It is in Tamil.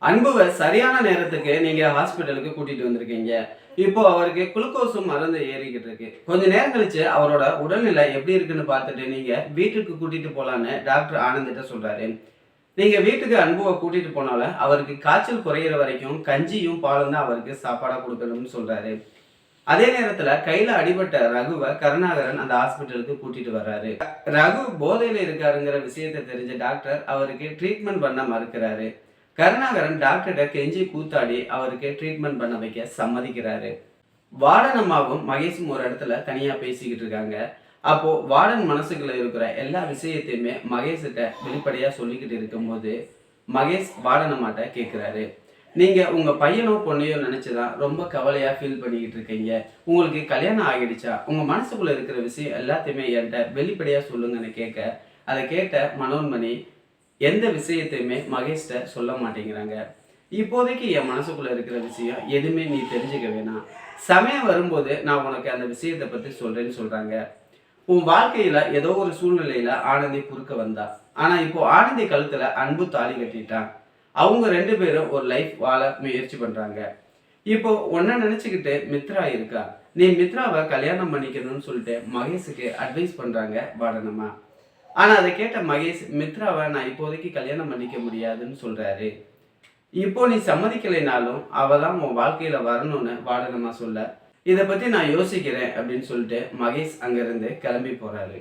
அன்புவ சரியான நேரத்துக்கு நீங்க ஹாஸ்பிட்டலுக்கு கூட்டிட்டு வந்திருக்கீங்க. இப்போ அவருக்கு குளுக்கோஸும் மருந்து ஏறிக்கிட்டு இருக்கு. கொஞ்ச நேரம் கழிச்சு அவரோட உடல்நிலை எப்படி இருக்குன்னு பார்த்துட்டு நீங்க வீட்டுக்கு கூட்டிட்டு போலான்னு டாக்டர் ஆனந்திட்ட சொல்றாரு. நீங்க வீட்டுக்கு அன்புவ கூட்டிட்டு போனாலும் அவருக்கு காய்ச்சல் குறையிற வரைக்கும் கஞ்சியும் பாலும் தான் அவருக்கு சாப்பாடா குடுக்கணும்னு சொல்றாரு. அதே நேரத்துல கையில அடிபட்ட ரகுவ கருணாகரன் அந்த ஹாஸ்பிட்டலுக்கு கூட்டிட்டு வர்றாரு. ரகு போதையில இருக்காருங்கிற விஷயத்த தெரிஞ்ச டாக்டர் அவருக்கு ட்ரீட்மெண்ட் பண்ண மறுக்கிறாரு. கருணாகரன் டாக்டர்கிட்ட கெஞ்சி கூத்தாடி அவருக்கு ட்ரீட்மெண்ட் பண்ண வைக்க சம்மதிக்கிறாரு. வார்டன் அம்மாவும் மகேஷும் ஒரு இடத்துல தனியா பேசிக்கிட்டு இருக்காங்க. அப்போ வார்டன் மனசுக்குள்ள இருக்கிற எல்லா விஷயத்தையுமே மகேஷ்கிட்ட வெளிப்படையா சொல்லிக்கிட்டு இருக்கும்போது மகேஷ் வார்டன் அம்மாட்ட கேட்கிறாரு. நீங்க உங்க பையனோ பொண்ணையோ நினைச்சுதான் ரொம்ப கவலையா ஃபீல் பண்ணிக்கிட்டு இருக்கீங்க. உங்களுக்கு கல்யாணம் ஆகிடுச்சா? உங்க மனசுக்குள்ள இருக்கிற விஷயம் எல்லாத்தையுமே என்கிட்ட வெளிப்படையா சொல்லுங்கன்னு கேட்க, அதை கேட்ட மனோன்மணி எந்த விஷயத்தையுமே மகேஷ்ட சொல்ல மாட்டேங்கிறாங்க. இப்போதைக்கு என் மனசுக்குள்ள இருக்கிற விஷயம் எதுவுமே நீ தெரிஞ்சுக்க வேணாம். சமயம் வரும்போது நான் உனக்கு அந்த விஷயத்தை பத்தி சொல்றேன்னு சொல்றாங்க. உன் வாழ்க்கையில ஏதோ ஒரு சூழ்நிலையில ஆனந்தி குறுக்க வந்தா. ஆனா இப்போ ஆனந்தி கழுத்துல அன்பு தாலி கட்டிட்டான். அவங்க 2 பேரும் ஒரு லைஃப் வாழ முயற்சி பண்றாங்க. இப்போ உன்ன நினைச்சுக்கிட்டு மித்ரா இருக்கா. நீ மித்ராவை கல்யாணம் பண்ணிக்கணும்னு சொல்லிட்டு மகேஷுக்கு அட்வைஸ் பண்றாங்க வாடனம்மா. ஆனா அதை கேட்ட மகேஷ் மித்ராவை நான் இப்போதைக்கு கல்யாணம் பண்ணிக்க முடியாதுன்னு சொல்றாரு. இப்போ நீ சம்மதிக்கலைனாலும் அவ தான் உன் வாழ்க்கையில வரணும்னு வாடனமா சொல்ல, இதை பத்தி நான் யோசிக்கிறேன் அப்படின்னு சொல்லிட்டு மகேஷ் அங்கிருந்து கிளம்பி போறாரு.